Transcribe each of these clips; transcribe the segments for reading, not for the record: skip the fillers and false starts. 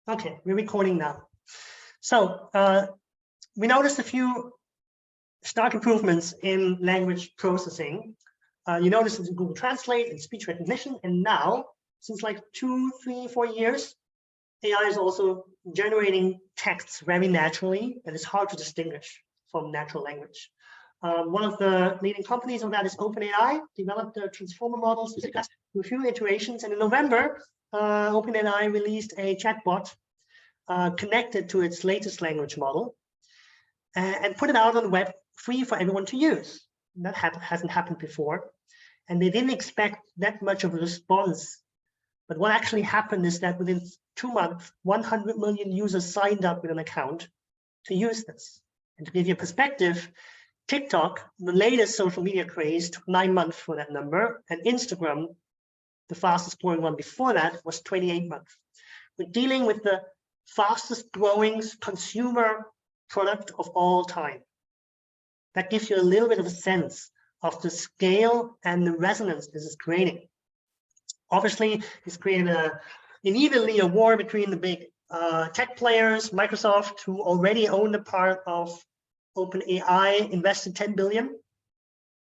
Okay, we're recording now. So we noticed a few stark improvements in language processing. You notice it in Google Translate and speech recognition, and now, since like 2, 3, 4 years, AI is also generating texts very naturally, and it's hard to distinguish from natural language. One of the leading companies on that is OpenAI, developed the transformer models through a few iterations, and in November, OpenAI released a chatbot connected to its latest language model and put it out on the web free for everyone to use. That hasn't happened before. And they didn't expect that much of a response. But what actually happened is that within 2 months, 100 million users signed up with an account to use this. And to give you a perspective, TikTok, the latest social media craze, took 9 months for that number, and Instagram, the fastest growing one before that, was 28 months. We're dealing with the fastest growing consumer product of all time. That gives you a little bit of a sense of the scale and the resonance this is creating. Obviously, it's created immediately a war between the big tech players. Microsoft, who already owned a part of OpenAI, invested 10 billion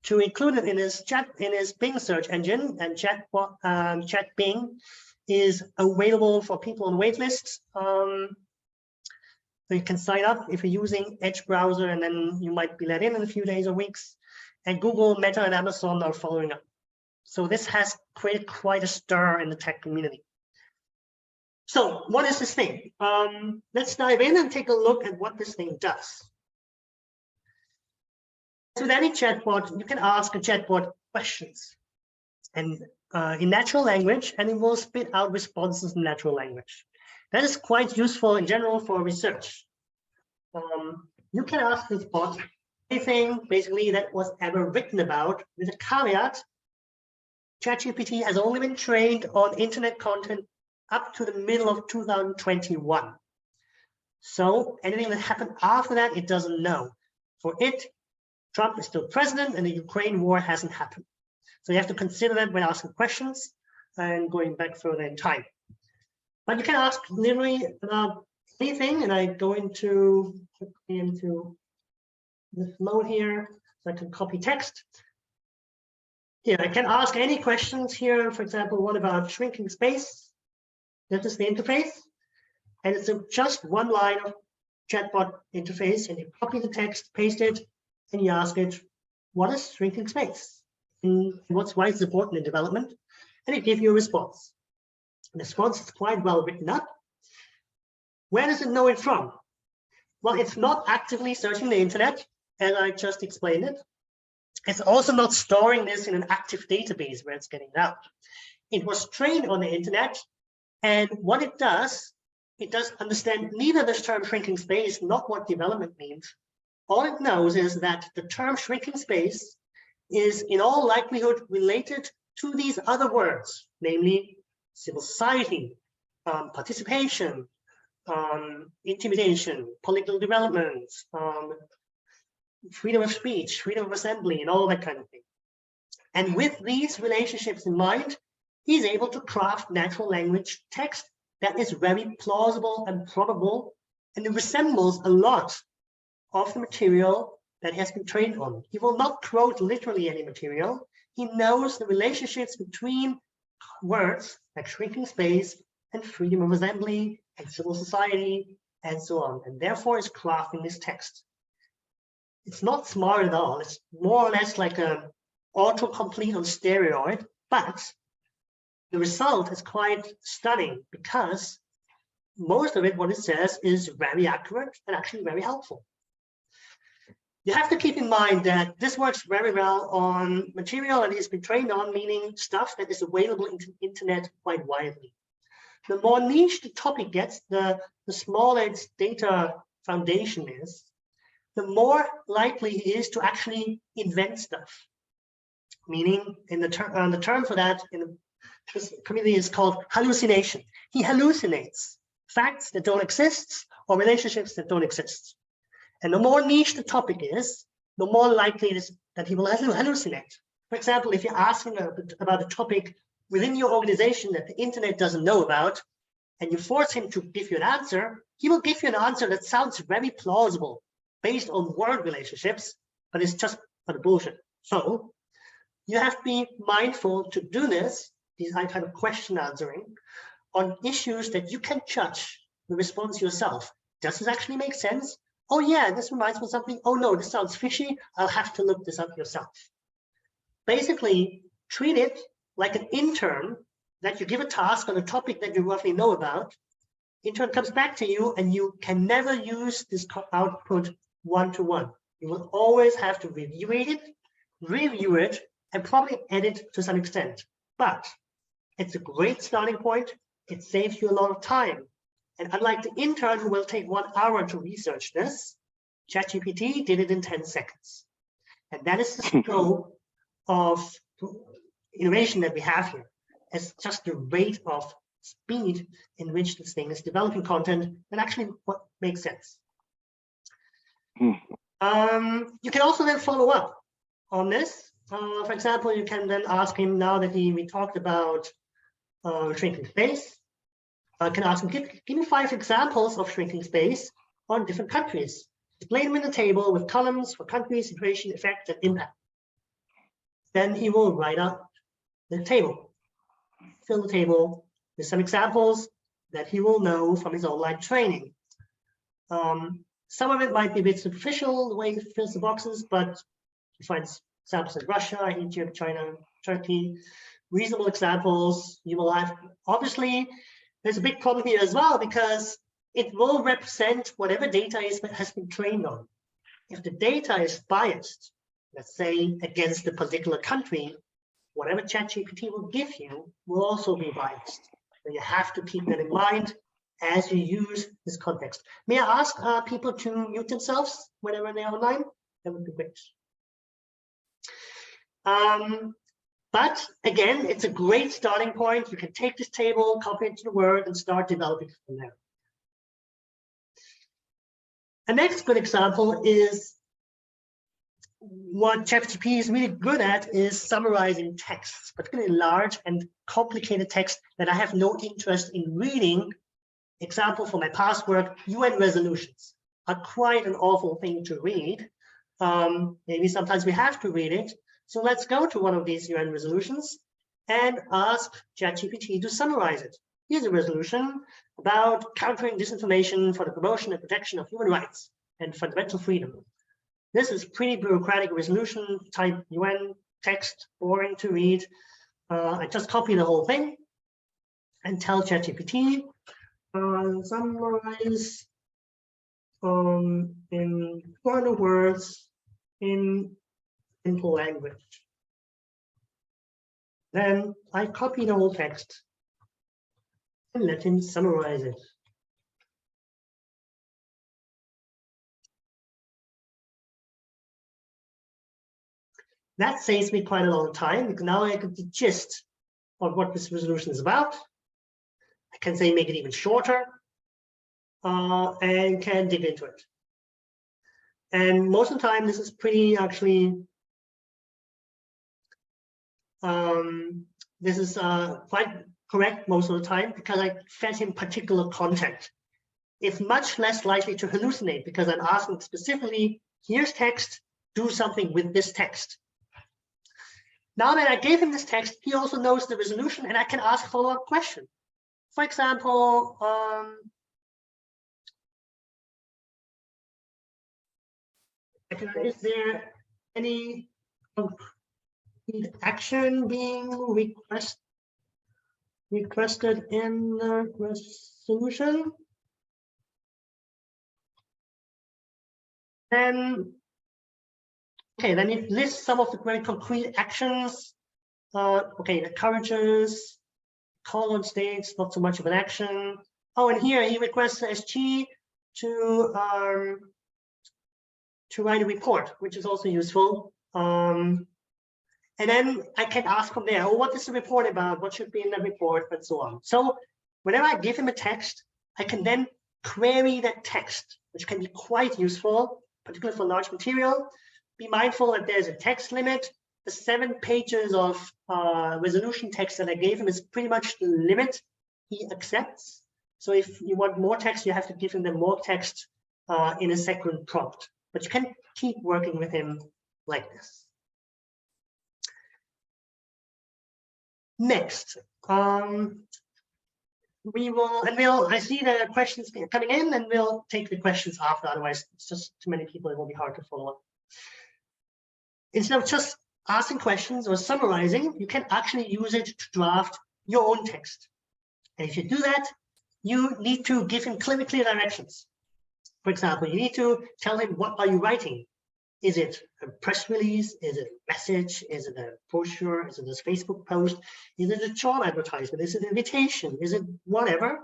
to include it in his Bing search engine, and Chat Bing is available for people on wait lists. So you can sign up if you're using Edge browser, and then you might be let in a few days or weeks. And Google, Meta, and Amazon are following up. So this has created quite a stir in the tech community. So what is this thing? Let's dive in and take a look at what this thing does. So with any chatbot, you can ask a chatbot questions and in natural language, and it will spit out responses in natural language. That is quite useful in general for research. You can ask this bot anything basically that was ever written about, with a caveat. ChatGPT has only been trained on internet content up to the middle of 2021. So anything that happened after that, it doesn't know. For it, Trump is still president and the Ukraine war hasn't happened. So you have to consider that when asking questions and going back further in time. But you can ask literally about anything, and I go into this mode here, so I can copy text. Here, I can ask any questions here. For example, what about shrinking space? That is the interface. And it's just one line of chatbot interface, and you copy the text, paste it, and you ask it, what is shrinking space? And why it's important in development? And it gives you a response. The response is quite well written up. Where does it know it from? Well, it's not actively searching the internet, as I just explained it. It's also not storing this in an active database where it's getting it out. It was trained on the internet, and what it does understand neither this term shrinking space, not what development means. All it knows is that the term shrinking space is in all likelihood related to these other words, namely civil society, participation, intimidation, political development, freedom of speech, freedom of assembly, and all that kind of thing. And with these relationships in mind, he's able to craft natural language text that is very plausible and probable, and it resembles a lot of the material that has been trained on. He will not quote literally any material. He knows the relationships between words like shrinking space and freedom of assembly and civil society and so on, and therefore is crafting this text. It's not smart at all. It's more or less like an autocomplete on steroid, but the result is quite stunning because most of it, what it says, is very accurate and actually very helpful. You have to keep in mind that this works very well on material that has been trained on, meaning stuff that is available in the internet quite widely. The more niche the topic gets, the smaller its data foundation is, the more likely he is to actually invent stuff. Meaning, in the term for that in the community is called hallucination. He hallucinates facts that don't exist or relationships that don't exist. And the more niche the topic is, the more likely it is that he will hallucinate. For example, if you're asking about a topic within your organization that the internet doesn't know about, and you force him to give you an answer, he will give you an answer that sounds very plausible based on word relationships, but it's just utter bullshit. So you have to be mindful to do this, these kind of question answering, on issues that you can judge the response yourself. Does this actually make sense? Oh yeah, this reminds me of something. Oh no, this sounds fishy. I'll have to look this up yourself. Basically, treat it like an intern that you give a task on a topic that you roughly know about. Intern comes back to you and you can never use this output one-to-one. You will always have to review it, and probably edit to some extent. But it's a great starting point. It saves you a lot of time. And unlike the intern who will take 1 hour to research this, ChatGPT did it in 10 seconds. And that is the scope of innovation that we have here. It's just the rate of speed in which this thing is developing content that actually what makes sense. You can also then follow up on this. For example, you can then ask him, now that we talked about shrinking space, can ask him, give me 5 examples of shrinking space on different countries. Display them in the table with columns for country, situation, effect, and impact. Then he will write up the table, fill the table with some examples that he will know from his online training. Some of it might be a bit superficial, the way he fills the boxes, but he finds examples in Russia, Egypt, China, Turkey, reasonable examples. You will have, obviously, there's a big problem here as well, because it will represent whatever data has been trained on. If the data is biased, let's say against a particular country, whatever ChatGPT will give you will also be biased. So you have to keep that in mind as you use this context. May I ask people to mute themselves whenever they're online? That would be great. But again, it's a great starting point. You can take this table, copy it to the Word, and start developing from there. A next good example is what ChatGPT is really good at is summarizing texts, particularly large and complicated text that I have no interest in reading. Example for my past work, UN resolutions are quite an awful thing to read. Maybe sometimes we have to read it. So let's go to one of these UN resolutions and ask ChatGPT to summarize it. Here's a resolution about countering disinformation for the promotion and protection of human rights and fundamental freedom. This is pretty bureaucratic resolution type UN text, boring to read. I just copy the whole thing and tell ChatGPT, summarize in 400 words in simple language. Then I copy the whole text and let him summarize it. That saves me quite a long time, because now I get the gist of what this resolution is about. I can say make it even shorter and can dig into it. And most of the time, this is pretty actually, this is quite correct most of the time, because I fed him particular content. It's much less likely to hallucinate because I'm asking specifically, here's text, do something with this text. Now that I gave him this text, he also knows the resolution and I can ask a follow-up question. For example, is there any action being requested in the resolution? Then it lists some of the very concrete actions. Okay, encourages, call on states, not so much of an action. Oh, and here he requests SG to write a report, which is also useful. And then I can ask from there, oh, what is the report about? What should be in the report, and so on. So whenever I give him a text, I can then query that text, which can be quite useful, particularly for large material. Be mindful that there's a text limit. The 7 pages of resolution text that I gave him is pretty much the limit he accepts. So if you want more text, you have to give him the more text in a second prompt. But you can keep working with him like this. Next, I see the questions coming in, and we'll take the questions after. Otherwise, it's just too many people. It will be hard to follow up. Instead of just asking questions or summarizing, you can actually use it to draft your own text. And if you do that, you need to give him clear directions. For example, you need to tell him, what are you writing? Is it a press release? Is it a message? Is it a brochure? Is it a Facebook post? Is it a job advertisement? Is it an invitation? Is it whatever?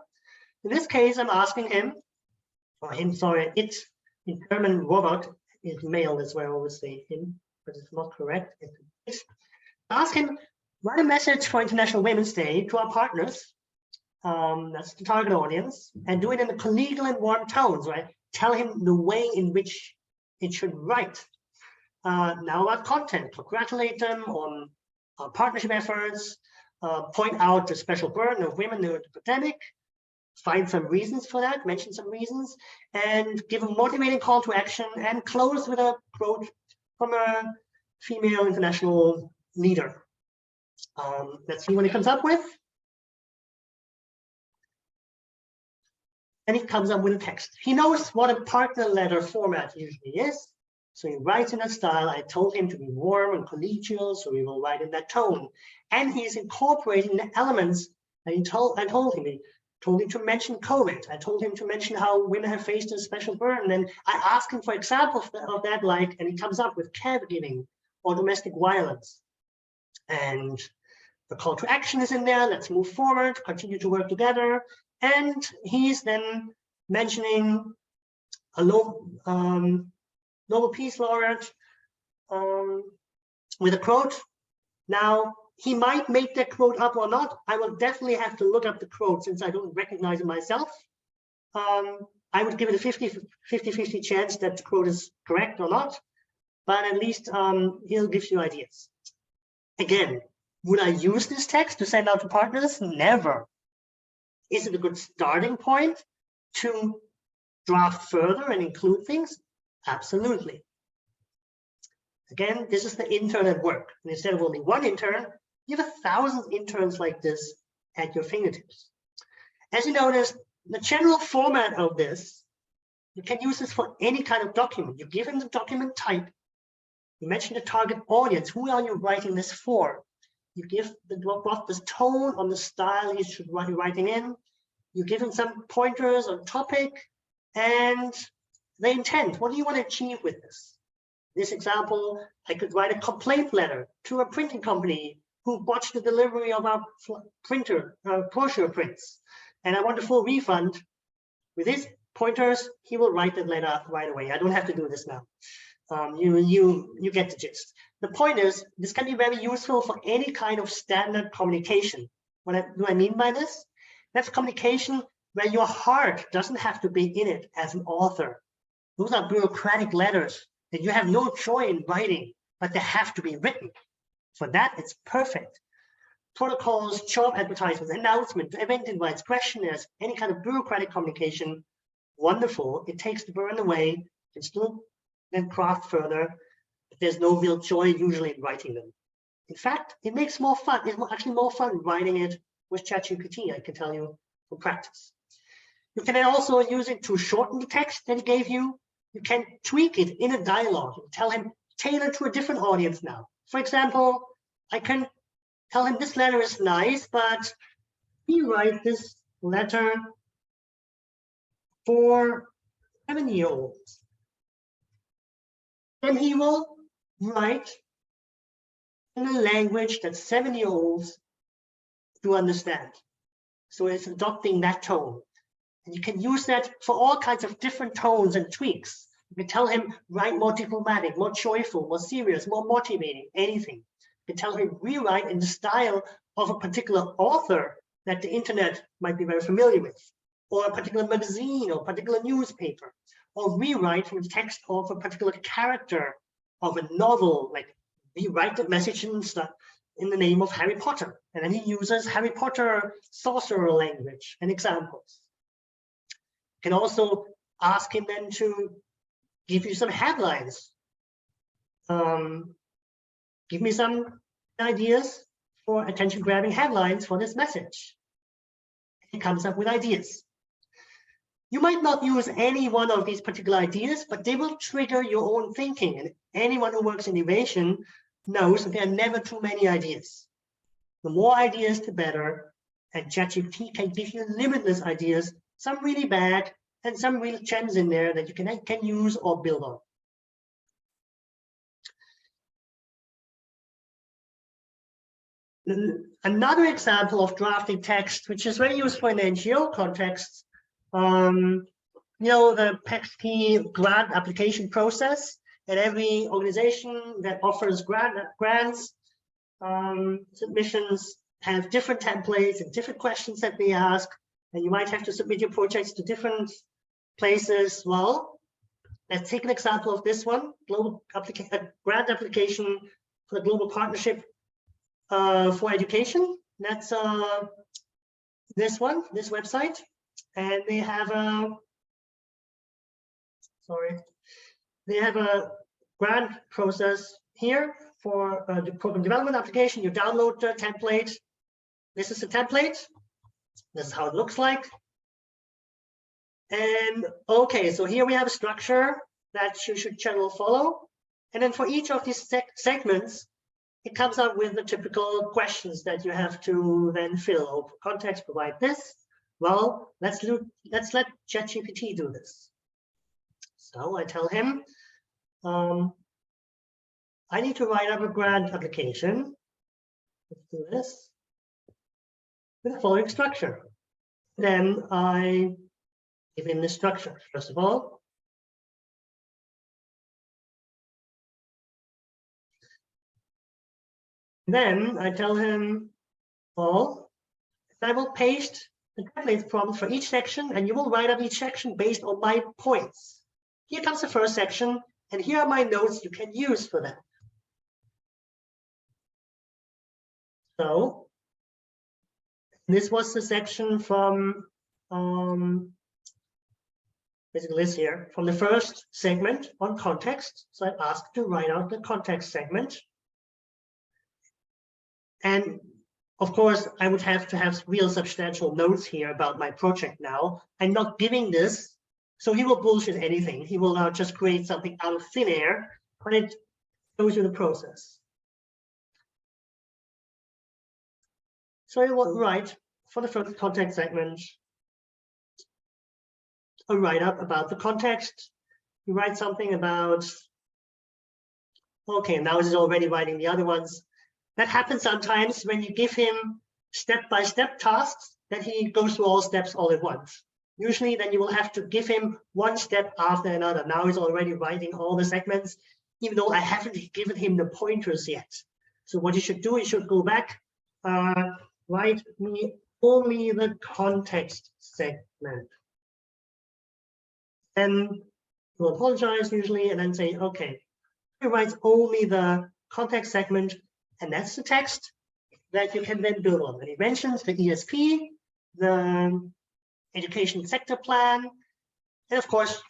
In this case, I'm asking him, or him, sorry, it's in German, Robert is male, that's why I always say him, but it's not correct. It's, ask him, write a message for International Women's Day to our partners. That's the target audience, and do it in a collegial and warm tones, right? Tell him the way in which it should write. Now about content, congratulate them on partnership efforts, point out the special burden of women during the pandemic, find some reasons for that, mention some reasons, and give a motivating call to action, and close with a quote from a female international leader. Let's see what he comes up with. And he comes up with a text. He knows what a partner letter format usually is. So he writes in that style. I told him to be warm and collegial, so he will write in that tone. And he's incorporating the elements that I told him. He told him to mention COVID. I told him to mention how women have faced a special burden. And I asked him for examples of that, like, and he comes up with caregiving or domestic violence. And the call to action is in there. Let's move forward, continue to work together. And he's then mentioning a Nobel Peace Laureate with a quote. Now, he might make that quote up or not. I will definitely have to look up the quote since I don't recognize it myself. I would give it a 50-50 chance that the quote is correct or not, but at least he'll give you ideas. Again, would I use this text to send out to partners? Never. Is it a good starting point to draft further and include things? Absolutely. Again, this is the intern at work. And instead of only one intern, you have 1,000 interns like this at your fingertips. As you notice, the general format of this, you can use this for any kind of document. You give him the document type. You mention the target audience. Who are you writing this for? You give the tone on the style he should be writing in. You give him some pointers on topic and the intent. What do you want to achieve with this? This example, I could write a complaint letter to a printing company who botched the delivery of our brochure prints, and I want a full refund. With these pointers, he will write that letter right away. I don't have to do this now. You get the gist. The point is, this can be very useful for any kind of standard communication. What do I mean by this? That's communication where your heart doesn't have to be in it as an author. Those are bureaucratic letters that you have no joy in writing, but they have to be written. For that, it's perfect. Protocols, job advertisements, announcements, event invites, questionnaires, any kind of bureaucratic communication, wonderful. It takes the burden away. You can still then craft further, but there's no real joy usually in writing them. In fact, it makes more fun. It's actually more fun writing it with ChatGPT, I can tell you from practice. You can also use it to shorten the text that it gave you. You can tweak it in a dialogue. You tell him, tailor to a different audience now. For example, I can tell him this letter is nice, but rewrite this letter for 7-year-olds. Then he will write in a language that 7-year-olds do understand. So it's adopting that tone. And you can use that for all kinds of different tones and tweaks. You can tell him, write more diplomatic, more joyful, more serious, more motivating, anything. You can tell him, rewrite in the style of a particular author that the internet might be very familiar with, or a particular magazine or a particular newspaper, or rewrite from the text of a particular character of a novel, like rewrite the message in the name of Harry Potter. And then he uses Harry Potter sorcerer language and examples. can also ask him then to give you some headlines. Give me some ideas for attention-grabbing headlines for this message. He comes up with ideas. You might not use any one of these particular ideas, but they will trigger your own thinking. And anyone who works in innovation knows that there are never too many ideas. The more ideas, the better. And ChatGPT can give you limitless ideas, some really bad and some real gems in there that you can use or build on. Another example of drafting text, which is very useful in the NGO context, you know, the PEXP grant application process, and every organization that offers grants, submissions have different templates and different questions that they ask, and you might have to submit your projects to different places. Well, let's take an example of this one, grant application for the Global Partnership for Education. That's this website, and they have a grant process here for the program development application. You download the template. This is the template. This is how it looks like. And okay, so here we have a structure that you should generally follow. And then for each of these segments, it comes up with the typical questions that you have to then fill. Oh, for context, provide this. Well, let's let ChatGPT do this. So I tell him, I need to write up a grant application. Let's do this with the following structure. Then I give him the structure. First of all, then I tell him, well, I will paste the template prompt for each section, and you will write up each section based on my points. Here comes the first section, and here are my notes you can use for that. So this was the section from basically this here, from the first segment on context. So I asked to write out the context segment. And of course, I would have to have real substantial notes here about my project now. I'm not giving this, so he will bullshit anything. He will now just create something out of thin air, but it goes through the process. So you will write for the first context segment a write-up about the context. You write something about, okay, now he's already writing the other ones. That happens sometimes when you give him step-by-step tasks, that he goes through all steps all at once. Usually then you will have to give him one step after another. Now he's already writing all the segments, even though I haven't given him the pointers yet. So what you should do, you should go back, write me only the context segment. And he'll apologize usually and then say, okay, he writes only the context segment, and that's the text that you can then build on. And he mentions the ESP, the education sector plan, and of course,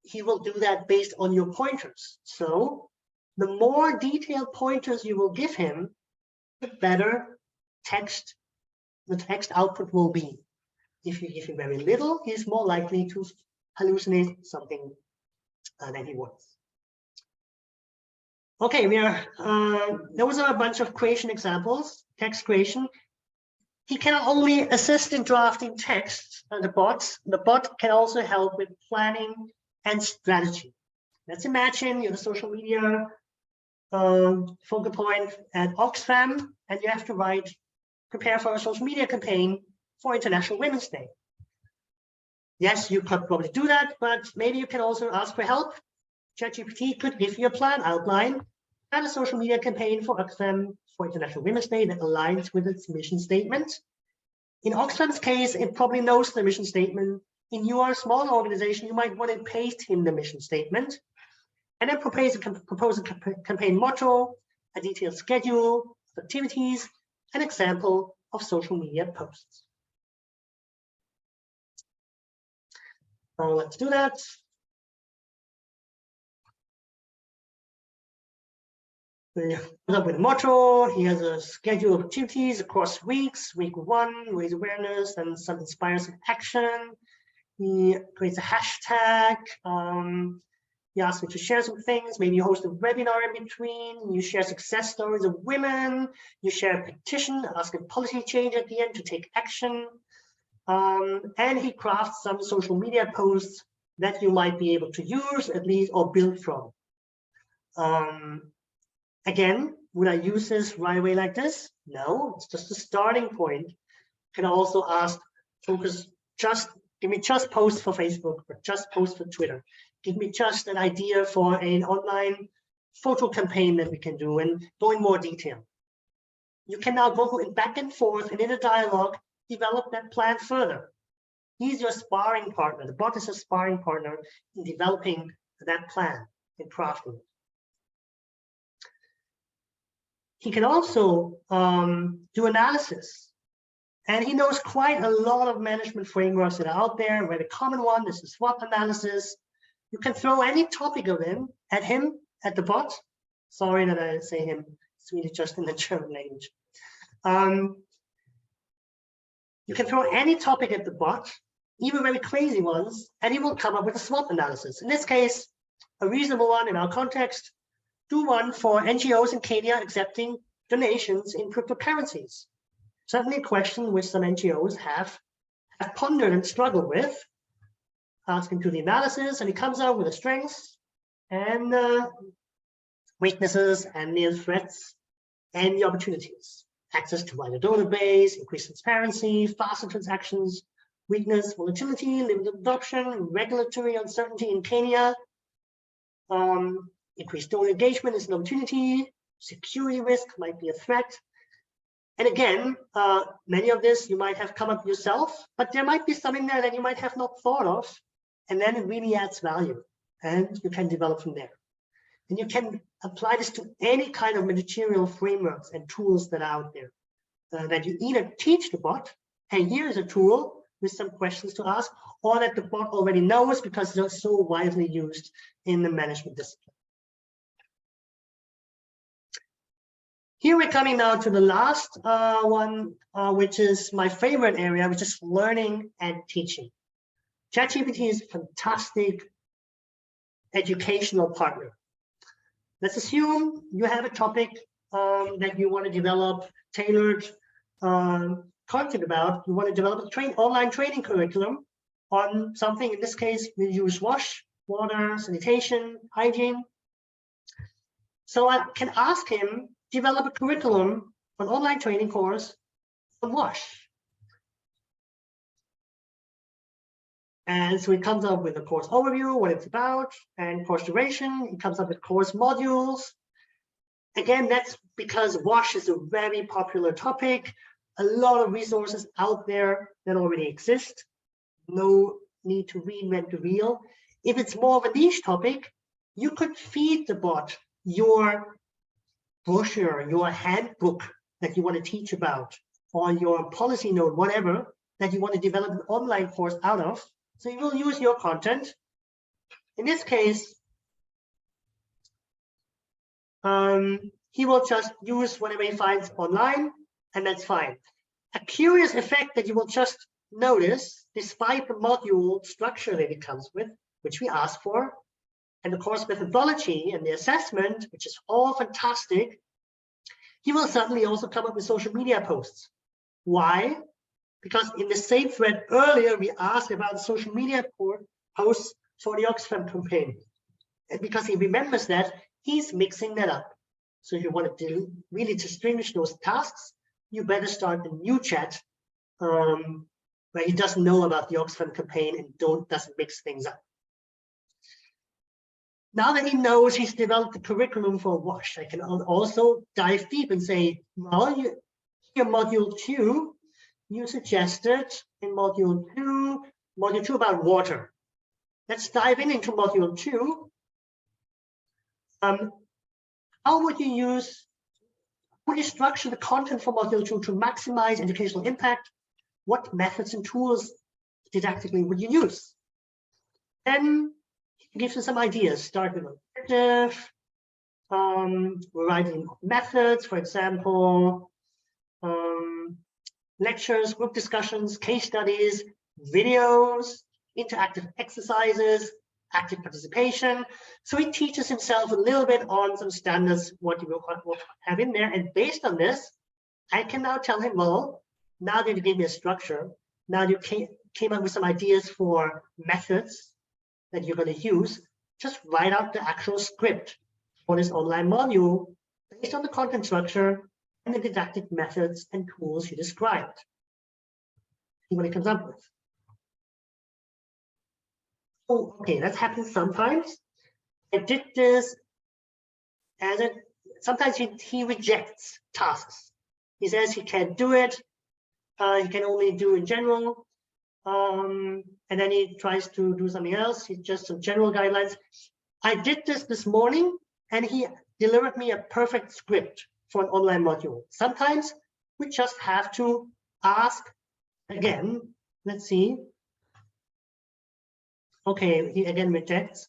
he will do that based on your pointers. So the more detailed pointers you will give him, the better the text output will be. If you give him very little, he's more likely to hallucinate something than he wants. Okay, those are a bunch of creation examples, text creation. He can only assist in drafting text, the bot can also help with planning and strategy. Let's imagine you're a social media focal point at Oxfam, and you have to prepare for a social media campaign for International Women's Day. Yes, you could probably do that, but maybe you can also ask for help. ChatGPT could give you a plan outline and a social media campaign for Oxfam for International Women's Day that aligns with its mission statement. In Oxfam's case, it probably knows the mission statement. In your small organization, you might want to paste him the mission statement and then propose a campaign motto, a detailed schedule of activities, an example of social media posts. Let's do that. He comes up with a motto. He has a schedule of activities across weeks. Week 1, raise awareness, and some inspires action. He creates a hashtag. He asks me to share some things. Maybe you host a webinar in between. You share success stories of women. You share a petition asking policy change at the end to take action. And he crafts some social media posts that you might be able to use at least or build from. Again, would I use this right away like this? No, it's just a starting point. You can also ask, focus, give me just posts for Facebook or just posts for Twitter. Give me just an idea for an online photo campaign that we can do and go in more detail. You can now go back and forth and in a dialogue, develop that plan further. He's your sparring partner. The bot is a sparring partner in developing that plan and crafting it. He can also do analysis. And he knows quite a lot of management frameworks that are out there, where the common one is the SWOT analysis. You can throw any topic of him, at the bot. Sorry that I say him, it's really just in the German language. You can throw any topic at the bot, even very crazy ones, and he will come up with a SWOT analysis. In this case, a reasonable one in our context. Do one for NGOs in Kenya accepting donations in cryptocurrencies. Certainly a question which some NGOs have pondered and struggled with. Ask him to the analysis, and he comes out with the strengths and weaknesses and the threats and the opportunities. Access to wider donor base, increased transparency, faster transactions, weakness, volatility, limited adoption, regulatory uncertainty in Kenya. Increased donor engagement is an opportunity. Security risk might be a threat. And again, many of this you might have come up yourself, but there might be some in there that you might have not thought of, and then it really adds value, and you can develop from there. And you can apply this to any kind of managerial frameworks and tools that are out there, that you either teach the bot, hey, here's a tool with some questions to ask, or that the bot already knows because they're so widely used in the management discipline. Here we're coming now to the last one, which is my favorite area, which is learning and teaching. ChatGPT is a fantastic educational partner. Let's assume you have a topic that you want to develop tailored content about. You want to develop an online training curriculum on something. In this case, we use WASH, water, sanitation, hygiene. So I can ask him, develop a curriculum, an online training course on WASH. And so it comes up with a course overview, what it's about, and course duration. It comes up with course modules. Again, that's because WASH is a very popular topic. A lot of resources out there that already exist. No need to reinvent the wheel. If it's more of a niche topic, you could feed the bot your brochure, your handbook that you want to teach about, or your policy note, whatever, that you want to develop an online course out of. So you will use your content. In this case, he will just use whatever he finds online, and that's fine. A curious effect that you will just notice, despite the module structure that it comes with, which we asked for, and the course methodology and the assessment, which is all fantastic, he will suddenly also come up with social media posts. Why? Because in the same thread earlier, we asked about social media posts for the Oxfam campaign. And because he remembers that, he's mixing that up. So if you want to really distinguish those tasks, you better start a new chat where he doesn't know about the Oxfam campaign and doesn't mix things up. Now that he knows he's developed the curriculum for WASH, I can also dive deep and say, well, here module 2, you suggested in module 2 about water. Let's dive into module 2. How would you structure the content for module 2 to maximize educational impact? What methods and tools didactically would you use? Then he gives you some ideas. Start with objective, writing methods, for example, lectures, group discussions, case studies, videos, interactive exercises, active participation. So he teaches himself a little bit on some standards, what you will have in there. And based on this, I can now tell him, well, now that you gave me a structure, now you came up with some ideas for methods that you're going to use, just write out the actual script for this online module based on the content structure and the didactic methods and tools you described. See what it comes up with. Oh, okay, that happens sometimes. I did this as a, sometimes he rejects tasks. He says he can't do it. He can only do in general. And then he tries to do something else. He just some general guidelines. I did this morning, and he delivered me a perfect script for an online module. Sometimes we just have to ask again. Let's see. Okay, he again rejects.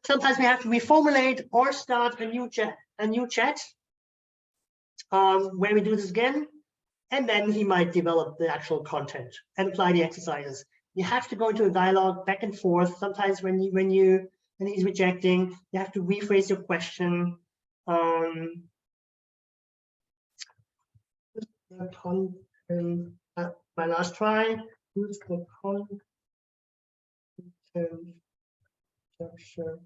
Sometimes we have to reformulate or start a new chat where we do this again, and then he might develop the actual content and apply the exercises. You have to go into a dialogue back and forth. Sometimes when he's rejecting, you have to rephrase your question. My last try. Use the content structure.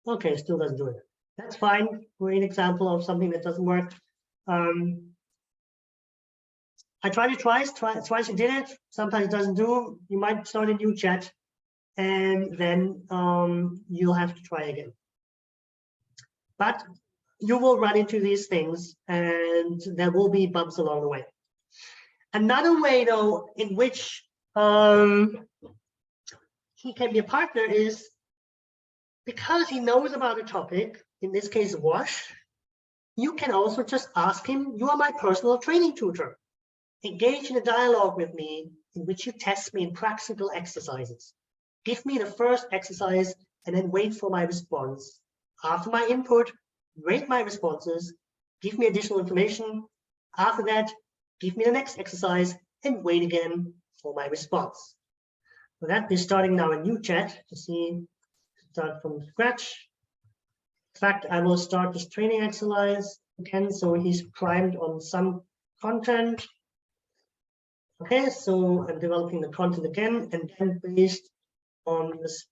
Okay, still doesn't do it. That's fine. Great example of something that doesn't work. I tried it twice you did it. Sometimes it doesn't do. You might start a new chat, and then you'll have to try again. But you will run into these things, and there will be bumps along the way. Another way, though, in which he can be a partner is because he knows about a topic, in this case, WASH, you can also just ask him, you are my personal training tutor. Engage in a dialogue with me in which you test me in practical exercises. Give me the first exercise and then wait for my response. After my input, rate my responses, give me additional information. After that, give me the next exercise and wait again for my response. For that, we're starting now a new chat to see, start from scratch. In fact, I will start this training exercise again, so he's primed on some content. Okay, so I'm developing the content again, and then based on this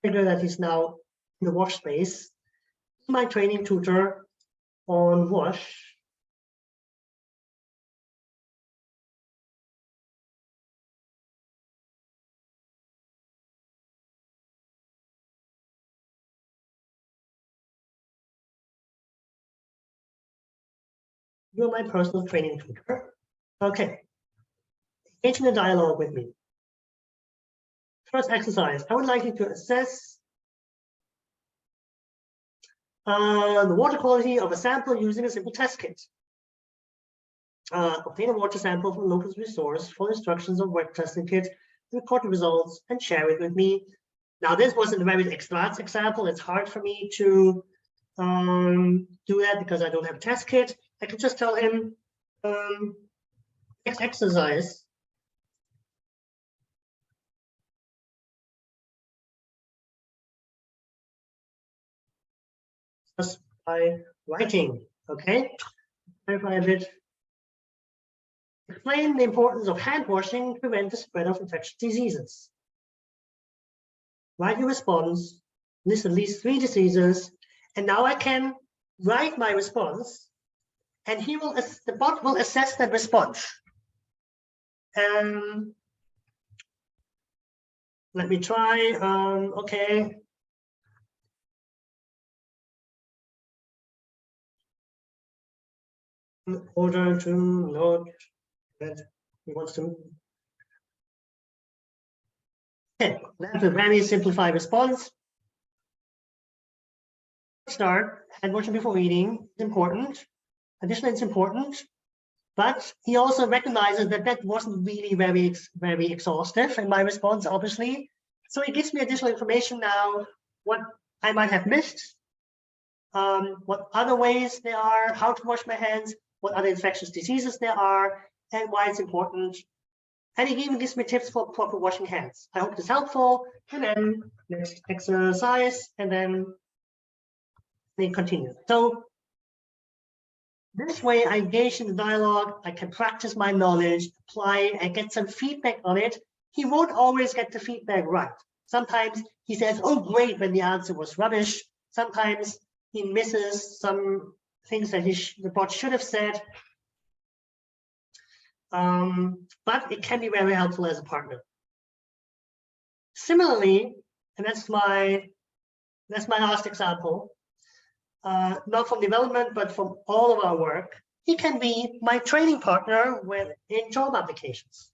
figure that is now in the WASH space, my training tutor on WASH. You're my personal training tutor. Okay. Engage in a dialogue with me. First exercise, I would like you to assess the water quality of a sample using a simple test kit. Obtain a water sample from a local resource, follow instructions of web testing kit, record the results, and share it with me. Now, this wasn't a very advanced example. It's hard for me to do that because I don't have a test kit. I can just tell him next exercise. Just by writing, okay? Clarify a bit. Explain the importance of hand washing to prevent the spread of infectious diseases. Write your response, list at least 3 diseases, and now I can write my response, and the bot will assess that response. Let me try. Okay. In order to note that he wants to. Okay, that's a very simplified response. Start, hand washing before eating is important. Additionally, it's important But he also recognizes that that wasn't really very exhaustive in my response, obviously. So he gives me additional information now, what I might have missed, what other ways there are, how to wash my hands, what other infectious diseases there are, and why it's important. And he even gives me tips for proper washing hands. I hope this is helpful. And then next exercise, and then they continue. So this way I engage in the dialogue, I can practice my knowledge, apply, and get some feedback on it. He won't always get the feedback right. Sometimes he says, oh, great, when the answer was rubbish. Sometimes he misses some things that the bot should have said. But it can be very helpful as a partner. Similarly, and that's my last example, not from development, but from all of our work, he can be my training partner in job applications,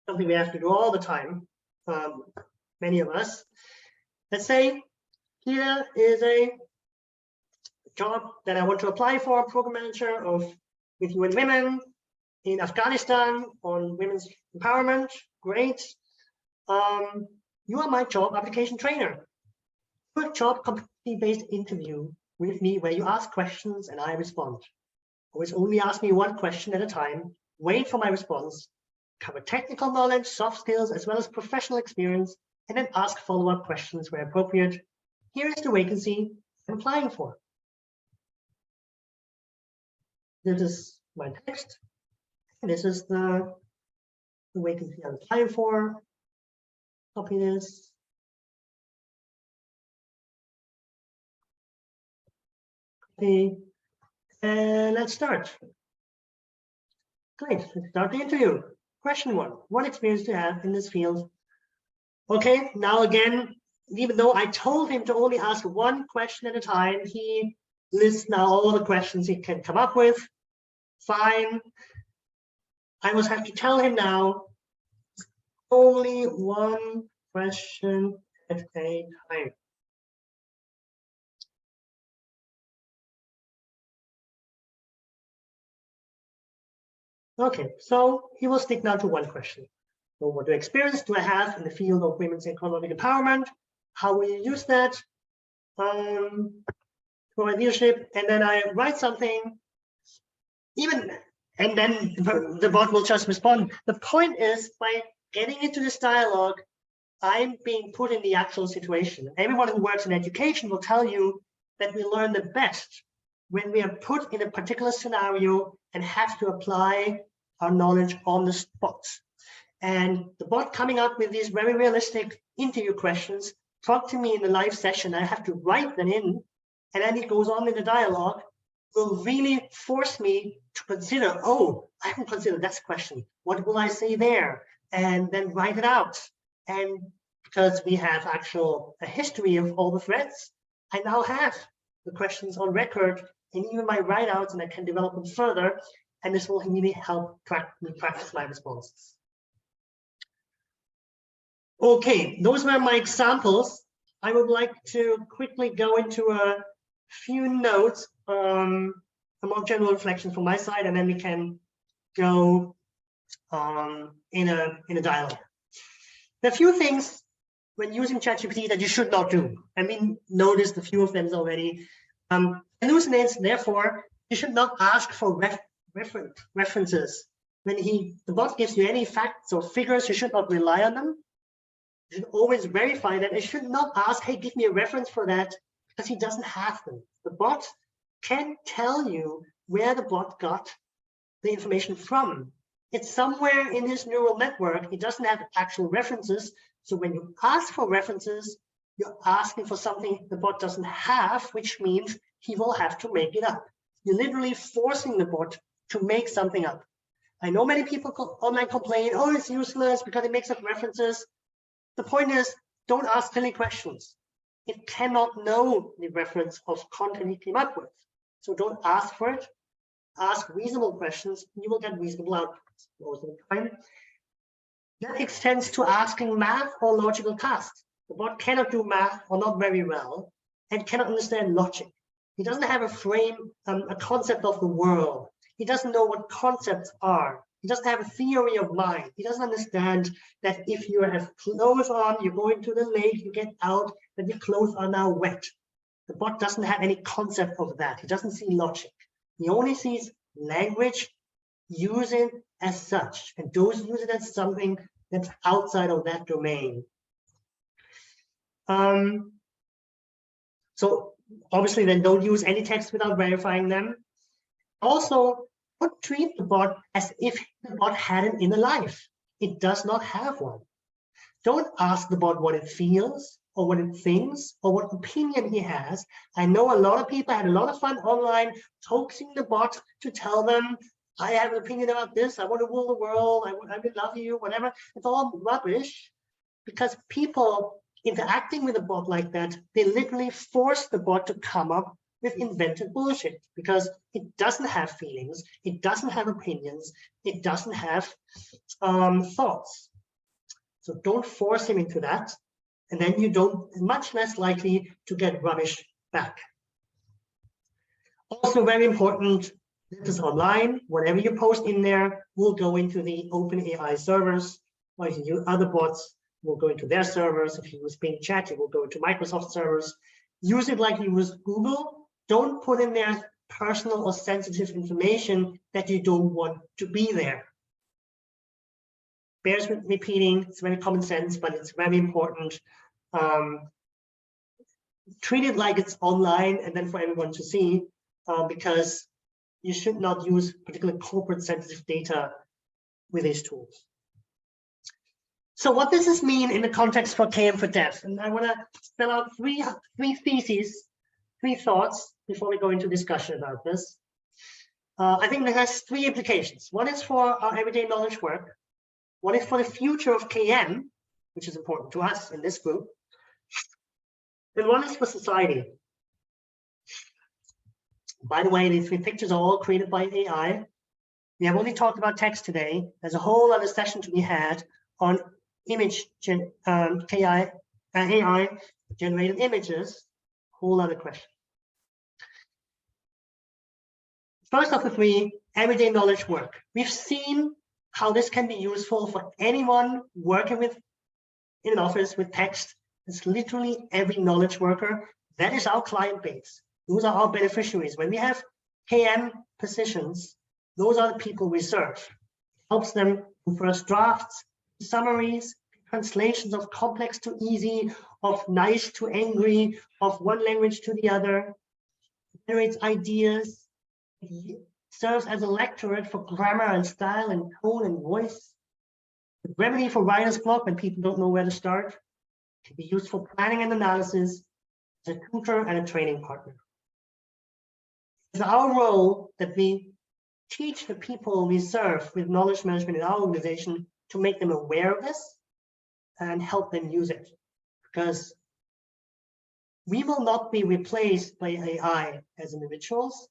something we have to do all the time, many of us. Let's say here is a job that I want to apply for, program manager with UN Women in Afghanistan on women's empowerment. Great. You are my job application trainer. Quick job competency-based interview with me where you ask questions and I respond. Always only ask me one question at a time, wait for my response, cover technical knowledge, soft skills, as well as professional experience, and then ask follow-up questions where appropriate. Here is the vacancy I'm applying for. This is my text. And this is the vacancy I'm applying for. Copy this. Copy. And let's start. Great, let's start the interview. Question 1, what experience do you have in this field? Okay, now again, even though I told him to only ask one question at a time, he lists now all the questions he can come up with. Fine. I must have to tell him now, only one question at a time. Okay, so he will stick now to one question. So what experience do I have in the field of women's economic empowerment? How will you use that for my leadership? And then I write something, and then the bot will just respond. The point is, by getting into this dialogue, I'm being put in the actual situation. Everyone who works in education will tell you that we learn the best when we are put in a particular scenario and have to apply our knowledge on the spot. And the bot coming up with these very realistic interview questions, talk to me in the live session, I have to write them in, and then it goes on in the dialogue, will really force me to consider, oh, I haven't considered that question. What will I say there? And then write it out. And because we have a history of all the threads, I now have the questions on record and even my write-outs, and I can develop them further. And this will really help me practice my responses. Okay, those were my examples. I would like to quickly go into a few notes, a more general reflection from my side, and then we can go in a dialogue. There are a few things when using ChatGPT that you should not do. I mean, noticed a few of them already. Hallucinates, therefore, you should not ask for references. When the bot gives you any facts or figures, you should not rely on them. You should always verify that. You should not ask, hey, give me a reference for that, because he doesn't have them. The bot can tell you where the bot got the information from. It's somewhere in his neural network. He doesn't have actual references. So when you ask for references, you're asking for something the bot doesn't have, which means he will have to make it up. You're literally forcing the bot to make something up. I know many people online complain, oh, it's useless because it makes up references. The point is, don't ask silly questions. It cannot know the reference of content he came up with. So don't ask for it. Ask reasonable questions, you will get reasonable outputs most of the time. That extends to asking math or logical tasks. The bot cannot do math, or not very well, and cannot understand logic. He doesn't have a frame, a concept of the world. He doesn't know what concepts are. He doesn't have a theory of mind. He doesn't understand that if you have clothes on, you go into the lake, you get out, that your clothes are now wet. The bot doesn't have any concept of that. He doesn't see logic. He only sees language, use it as such, and those use it as something that's outside of that domain. So obviously then don't use any text without verifying them. Also, don't treat the bot as if the bot had an inner life. It does not have one. Don't ask the bot what it feels or what it thinks or what opinion he has. I know a lot of people had a lot of fun online coaxing the bot to tell them, I have an opinion about this, I want to rule the world, I will love you, whatever. It's all rubbish, because people interacting with a bot like that, they literally force the bot to come up with invented bullshit, because it doesn't have feelings, it doesn't have opinions, it doesn't have thoughts. So don't force him into that, and then you don't, much less likely to get rubbish back. Also very important, this is online, whatever you post in there will go into the OpenAI servers, or if you use other bots, will go into their servers. If you use Bing Chat, it will go into Microsoft servers. Use it like you use Google. Don't put in there personal or sensitive information that you don't want to be there. Bears with repeating, it's very common sense, but it's very important. Treat it like it's online and then for everyone to see, because you should not use particular corporate sensitive data with these tools. So what does this mean in the context for KM for Dev? And I want to spell out three theses, three thoughts before we go into discussion about this. I think that has three implications. One is for our everyday knowledge work. One is for the future of KM, which is important to us in this group. And one is for society. By the way, these three pictures are all created by AI. We have only talked about text today. There's a whole other session to be had on image AI generated images. Whole other question. First of the three, everyday knowledge work. We've seen how this can be useful for anyone working with in an office with text. It's literally every knowledge worker. That is our client base. Those are our beneficiaries. When we have KM positions, those are the people we serve. It helps them with first drafts, summaries, translations of complex to easy, of nice to angry, of one language to the other. It generates ideas. It serves as a lectorate for grammar and style and tone and voice. The remedy for writer's block when people don't know where to start. It can be used for planning and analysis, as a tutor and a training partner. It's our role that we teach the people we serve with knowledge management in our organization to make them aware of this and help them use it. Because we will not be replaced by AI as individuals,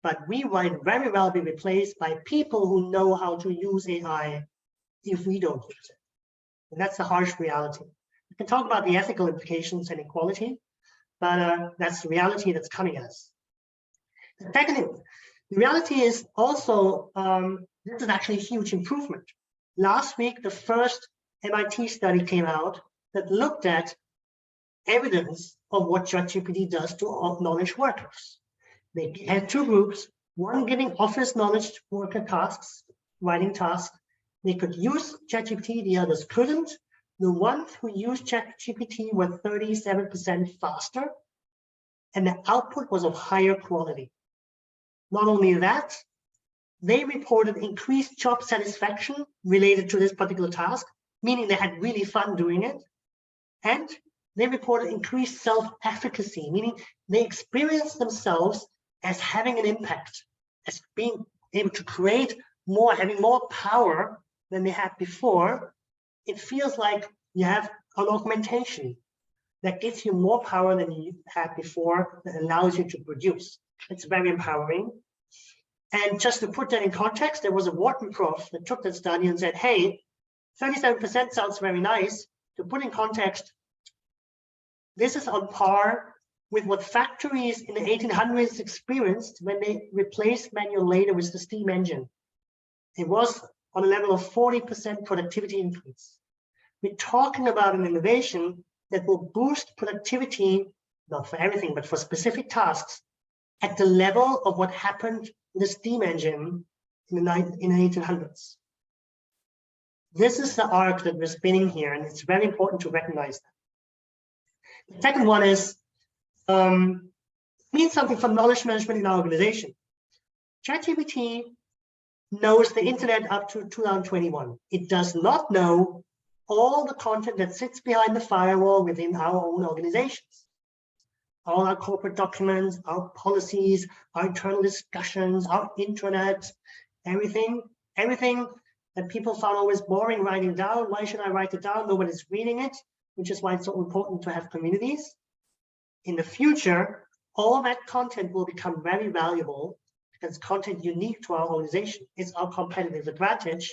but we might very well be replaced by people who know how to use AI if we don't use it. And that's the harsh reality. We can talk about the ethical implications and equality, but that's the reality that's coming at us. The second, the reality is also, this is actually a huge improvement. Last week, the first MIT study came out that looked at evidence of what ChatGPT does to knowledge workers. They had two groups, one getting office knowledge worker tasks, writing tasks. They could use ChatGPT, the others couldn't. The ones who used ChatGPT were 37% faster, and the output was of higher quality. Not only that, they reported increased job satisfaction related to this particular task, meaning they had really fun doing it. And they reported increased self-efficacy, meaning they experienced themselves as having an impact, as being able to create more, having more power than they had before. It feels like you have an augmentation that gives you more power than you had before, that allows you to produce. It's very empowering. And just to put that in context, there was a Wharton prof that took that study and said, hey, 37% sounds very nice. To put in context, this is on par with what factories in the 1800s experienced when they replaced manual labor with the steam engine. It was on a level of 40% productivity increase. We're talking about an innovation that will boost productivity, not for everything, but for specific tasks, at the level of what happened with the steam engine in the 1800s. This is the arc that we're spinning here, and it's very important to recognize that. The second one is, means something for knowledge management in our organization. ChatGPT knows the internet up to 2021. It does not know all the content that sits behind the firewall within our own organizations. All our corporate documents, our policies, our internal discussions, our intranet, everything that people found always boring writing down. Why should I write it down? Nobody's reading it, which is why it's so important to have communities. In the future, all that content will become very valuable because content unique to our organization. It's our competitive advantage.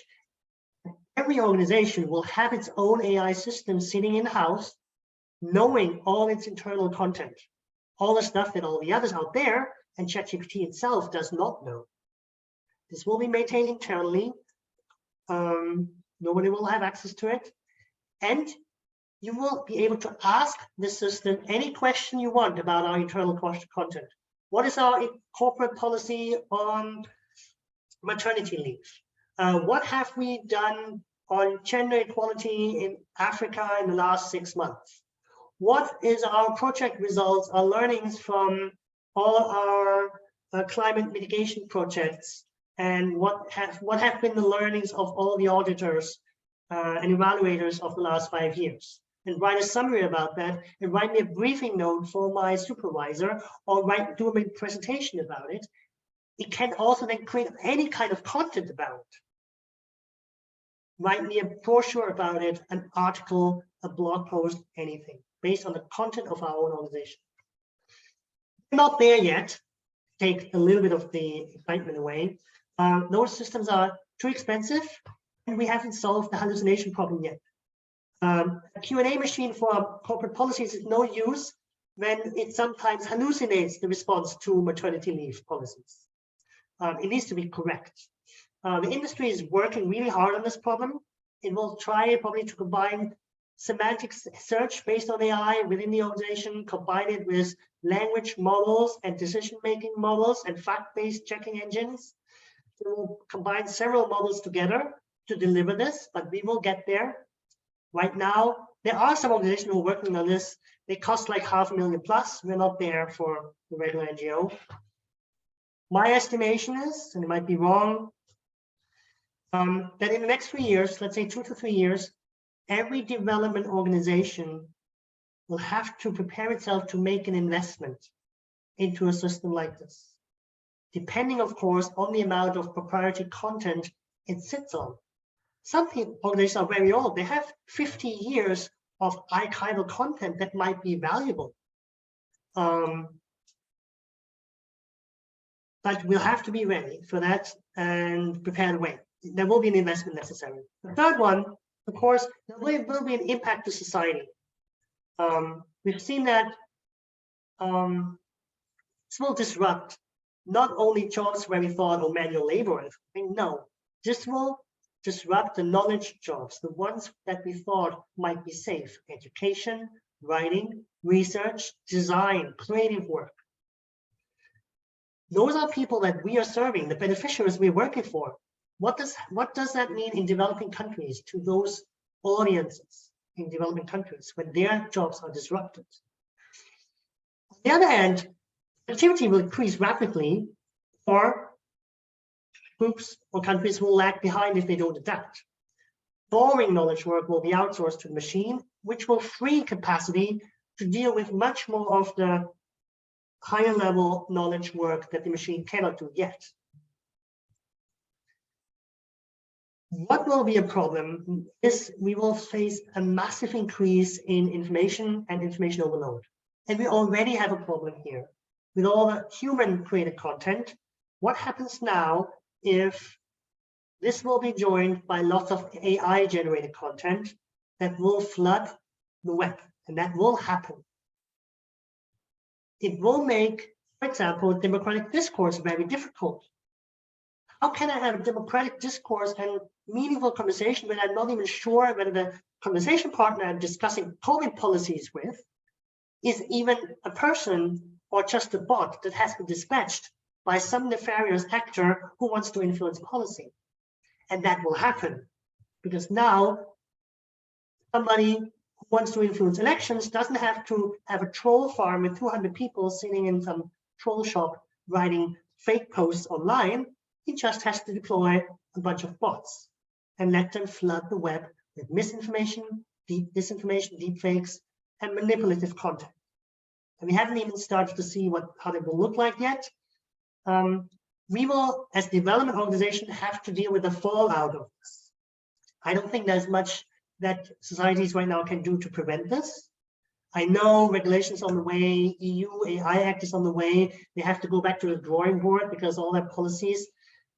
Every organization will have its own AI system sitting in-house, knowing all its internal content, all the stuff that all the others out there and ChatGPT itself does not know. This will be maintained internally. Nobody will have access to it. And you will be able to ask the system any question you want about our internal content. What is our corporate policy on maternity leave? What have we done on gender equality in Africa in the last 6 months? What is our project results, our learnings from all our climate mitigation projects? And what have been the learnings of all the auditors and evaluators of the last 5 years? And write a summary about that, and write me a briefing note for my supervisor, or do a presentation about it. It can also then create any kind of content about it. Write me a brochure about it, an article, a blog post, anything, based on the content of our own organization. We're not there yet. Take a little bit of the excitement away. Those systems are too expensive, and we haven't solved the hallucination problem yet. A Q&A machine for corporate policies is no use when it sometimes hallucinates the response to maternity leave policies. It needs to be correct. The industry is working really hard on this problem. It will try probably to combine semantic search based on AI within the organization, combine it with language models and decision-making models and fact-based checking engines. So we'll combine several models together to deliver this, but we will get there. Right now, there are some organizations who are working on this. They cost like $500,000 plus. We're not there for the regular NGO. My estimation is, and it might be wrong, that in the next 3 years, let's say 2 to 3 years, every development organization will have to prepare itself to make an investment into a system like this, depending, of course, on the amount of proprietary content it sits on. Some organizations are very old. They have 50 years of archival content that might be valuable. But we'll have to be ready for that and prepare the way. There will be an investment necessary. The third one, of course, there will be an impact to society. We've seen that this will disrupt not only jobs where we thought, oh, manual labor. No, this will disrupt the knowledge jobs, the ones that we thought might be safe: education, writing, research, design, creative work. Those are people that we are serving, the beneficiaries we're working for. What does that mean in developing countries to those audiences in developing countries when their jobs are disrupted? On the other hand, activity will increase rapidly for groups or countries will lag behind if they don't adapt. Boring knowledge work will be outsourced to the machine, which will free capacity to deal with much more of the higher level knowledge work that the machine cannot do yet. What will be a problem is we will face a massive increase in information and information overload. And we already have a problem here. With all the human created content, what happens now if this will be joined by lots of AI generated content that will flood the web? And that will happen. it will make, for example, democratic discourse very difficult. How can I have a democratic discourse and meaningful conversation when I'm not even sure whether the conversation partner I'm discussing COVID policies with is even a person or just a bot that has been dispatched by some nefarious actor who wants to influence policy? And that will happen because now somebody who wants to influence elections doesn't have to have a troll farm with 200 people sitting in some troll shop writing fake posts online. He just has to deploy a bunch of bots and let them flood the web with misinformation, disinformation, deepfakes, and manipulative content. And we haven't even started to see how they will look like yet. We will, as a development organization, have to deal with the fallout of this. I don't think there's much that societies right now can do to prevent this. I know regulations on the way, EU AI Act is on the way. They have to go back to the drawing board because all their policies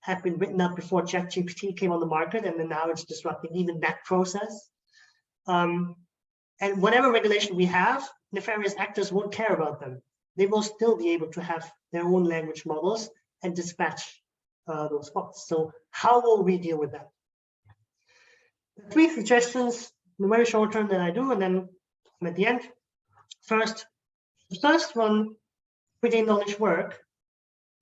have been written up before ChatGPT came on the market, and then now it's disrupting even that process. And whatever regulation we have, nefarious actors won't care about them. They will still be able to have their own language models and dispatch those bots. So how will we deal with that? 3 suggestions in the very short term that I do, and then I'm at the end. First, the first one, everyday knowledge work.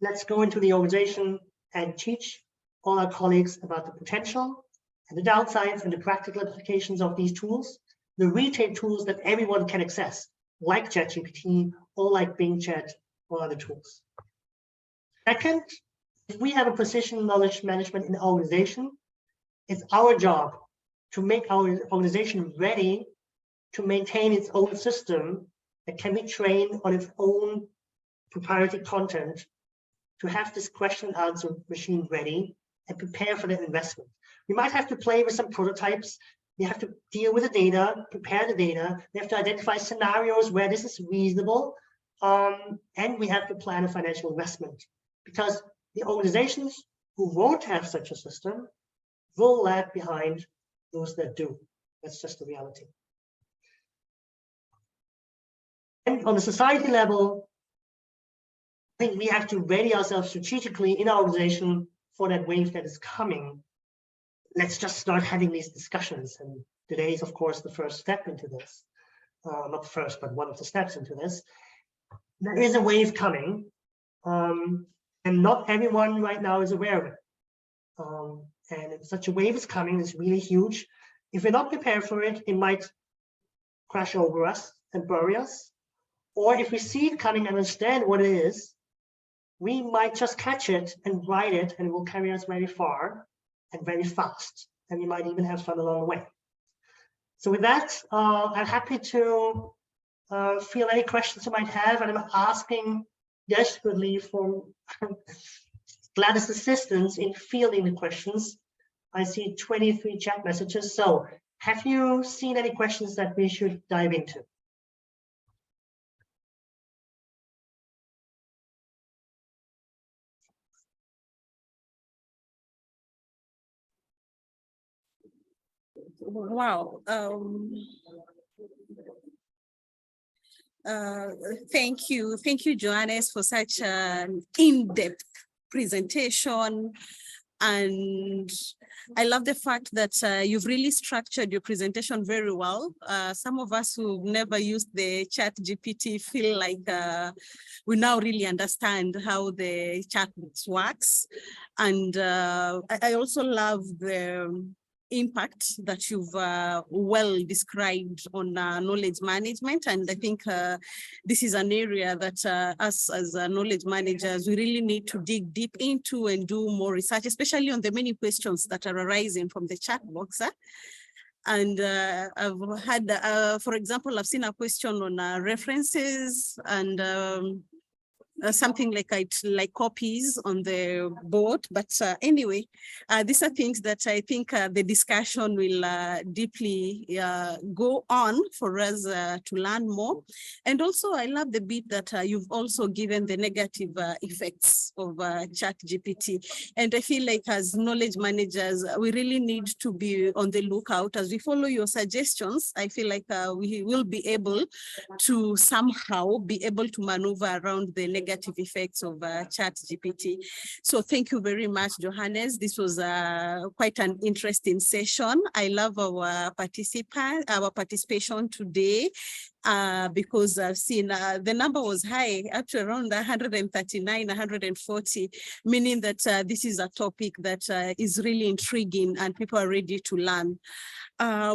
Let's go into the organization and teach all our colleagues about the potential and the downsides and the practical applications of these tools, the retail tools that everyone can access, like ChatGPT or like Bing Chat or other tools. Second, if we have a precision knowledge management in the organization, it's our job to make our organization ready to maintain its own system that can be trained on its own proprietary content, to have this question and answer machine ready and prepare for the investment. We might have to play with some prototypes. We have to deal with the data, prepare the data. We have to identify scenarios where this is reasonable. And we have to plan a financial investment, because the organizations who won't have such a system will lag behind those that do. That's just the reality. And on the society level, I think we have to ready ourselves strategically in our organization for that wave that is coming. Let's just start having these discussions. And today is, of course, the first step into this. Not the first, but one of the steps into this. There is a wave coming, and not everyone right now is aware of it. And if such a wave is coming, it's really huge. If we're not prepared for it, it might crash over us and bury us. Or if we see it coming and understand what it is, we might just catch it and ride it, and it will carry us very far and very fast. And we might even have fun along the way. So with that, I'm happy to field any questions you might have, and I'm asking desperately for Gladys' assistance in fielding the questions. I see 23 chat messages. So have you seen any questions that we should dive into? Wow. Thank you, Johannes, for such an in-depth presentation. And I love the fact that you've really structured your presentation very well. Some of us who've never used the ChatGPT feel like we now really understand how the chatbots works. And I also love the impact that you've well described on knowledge management. And I think this is an area that us as knowledge managers, we really need to dig deep into and do more research, especially on the many questions that are arising from the chat box. And I've had, for example, I've seen a question on references, and something like copies on the board. But anyway, these are things that I think the discussion will deeply go on for us to learn more. And also, I love the bit that you've also given the negative effects of ChatGPT. And I feel like as knowledge managers, we really need to be on the lookout. As we follow your suggestions, I feel like we will be able to somehow be able to maneuver around the negative effects of ChatGPT. So thank you very much, Johannes. This was quite an interesting session. I love our participation today. Because I've seen the number was high, up to around 139, 140, meaning that this is a topic that is really intriguing and people are ready to learn.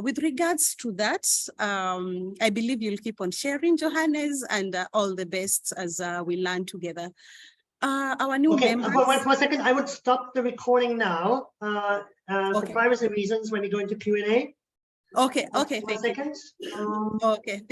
With regards to that, I believe you'll keep on sharing, Johannes, and all the best as we learn together. Our new members. For a second, I would stop the recording now for privacy reasons when we go into Q&A. Okay. For a second. Okay.